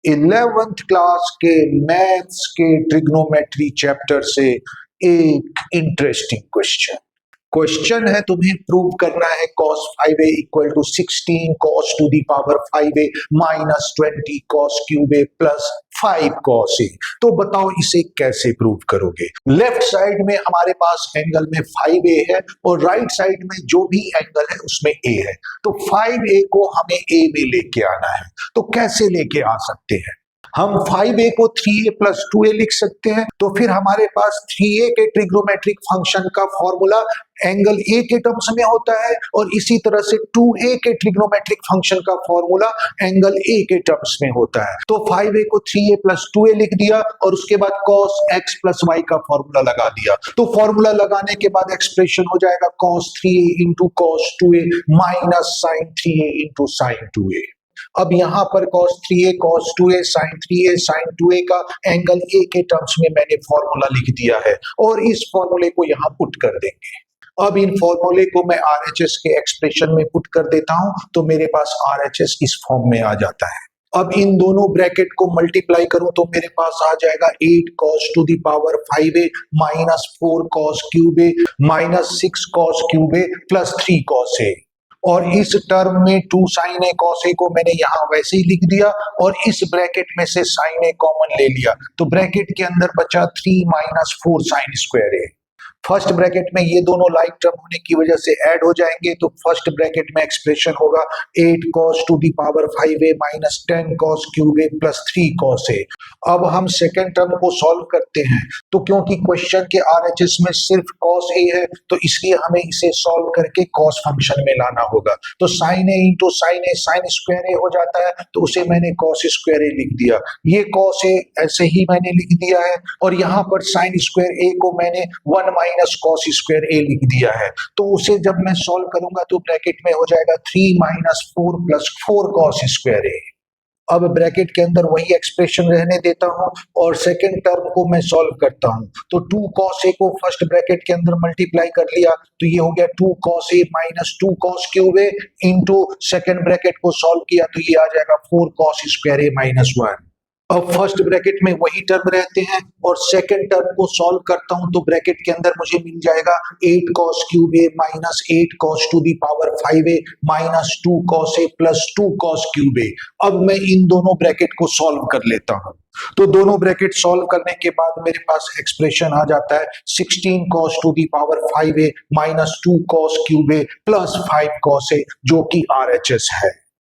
11th class के maths के trigonometry chapter से एक इंटरेस्टिंग क्वेश्चन है। तुम्हें प्रूव करना है cos 5a equal to 16 cos to the power 5a minus 20 cos cube a plus 5 cos a। तो बताओ इसे कैसे प्रूव करोगे। लेफ्ट साइड में हमारे पास एंगल में 5a है और राइट साइड में जो भी एंगल है उसमें a है, तो 5a को हमें a में लेके आना है। तो कैसे लेके आ सकते हैं? हम 5a को 3a प्लस 2a लिख सकते हैं। तो फिर हमारे पास 3a के ट्रिग्नोमेट्रिक फंक्शन का फॉर्मूला एंगल a के टर्म्स में होता है और इसी तरह से 2a के ट्रिग्नोमेट्रिक फंक्शन का फॉर्मूला एंगल a के टर्म्स में होता है। तो 5a को 3a प्लस 2a लिख दिया और उसके बाद cos x प्लस y का फॉर्मूला लगा दिया। तो फॉर्मूला लगाने के बाद एक्सप्रेशन हो जाएगा cos 3a into cos 2a minus sin 3a into sin 2a। अब यहां पर cos 3a cos 2a sin 3a sin 2a का एंगल a के टर्म्स में मैंने फॉर्मूला लिख दिया है और इस फॉर्मूले को यहां पुट कर देंगे। अब इन फॉर्मूले को मैं RHS के एक्सप्रेशन में पुट कर देता हूं तो मेरे पास RHS इस फॉर्म में आ जाता है। अब इन दोनों ब्रैकेट को मल्टीप्लाई करूं तो मेरे पास आ जाएगा 8 cos to the power 5a minus 4 cos cube a minus 6 cos cube a plus 3 cos a। और इस टर्म में 2 sin a cos a को मैंने यहां वैसे ही लिख दिया और इस ब्रैकेट में से sin a कॉमन ले लिया तो ब्रैकेट के अंदर बचा 3 minus 4 sin square a। First bracket में ये दोनों लाइक टर्म होने की वजह से ऐड हो जाएंगे तो फर्स्ट ब्रैकेट में एक्सप्रेशन होगा 8 cos to the power 5a minus 10 cos cube a plus 3 cos a। अब हम सेकेंड टर्म को सॉल्व करते हैं तो क्योंकि क्वेश्चन के RHS में सिर्फ cos a है तो इसलिए हमें इसे सॉल्व करके cos फंक्शन में लाना होगा। तो sin a into sin a sin square a हो जाता है तो उसे मैंने cos स्क्वायर a लिख दिया। ये cos a ऐसे ही मैंने लिख दिया है और यहाँ पर sin स्क्वायर a को मैंने 1 माइनस cos स्क्वायर a लिख दिया है। तो उसे जब मैं सॉल्व करूंगा तो ब्रैकेट में हो जाएगा 3 minus 4 plus 4 cos square a। अब ब्रैकेट के अंदर वही एक्सप्रेशन रहने देता हूं और सेकेंड टर्म को मैं सॉल्व करता हूं तो 2 cos a को फर्स्ट ब्रैकेट के अंदर मल्टीप्लाई कर लिया तो ये हो गया 2 cos a minus 2 cos cube a into second bracket को सॉल्व किया तो ये आ जाएगा 4 cos स्क्वायर a माइनस 1। अब फर्स्ट ब्रैकेट में वही टर्म रहते हैं और सेकेंड टर्म को सॉल्व करता हूं तो ब्रैकेट के अंदर मुझे मिल जाएगा 8 cos cube a minus 8 cos to the power 5a minus 2 cos a plus 2 cos cube a। अब मैं इन दोनों ब्रैकेट को सॉल्व कर लेता हूं तो दोनों ब्रैकेट सॉल्व करने के बाद मेरे पास एक्सप्रेशन आ जाता है 16 cos to the power 5a minus 2 cos cube a plus 5 cos a जो कि RHS है।